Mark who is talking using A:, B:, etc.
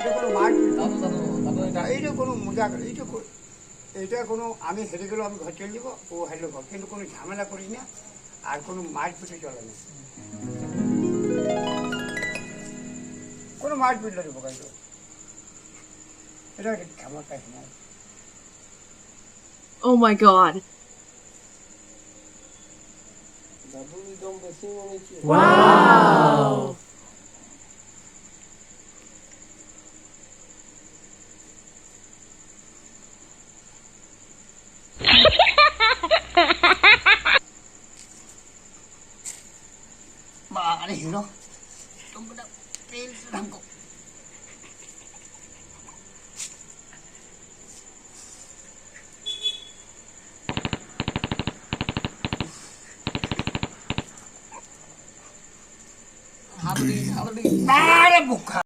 A: এটা কোনো মারপিট না, এইটা কোনো মজা, এইটা কোনো আমি হেরে গেলেও আমি ঘর চলে যাবো, ও হেরলো ঘর, কিন্তু কোনো ঝামেলা করিস না, আর কোনো মারপিটে চলে না, কোনো মারপিট লাগে বোকা, এটা আমার কাছে নাই।
B: Oh my god. Wow.
A: Bạn hiểu không? Tôi đã tên thằng cậu. Hãy subscribe cho kênh Ghiền Mì Gõ để không bỏ lỡ những video hấp dẫn.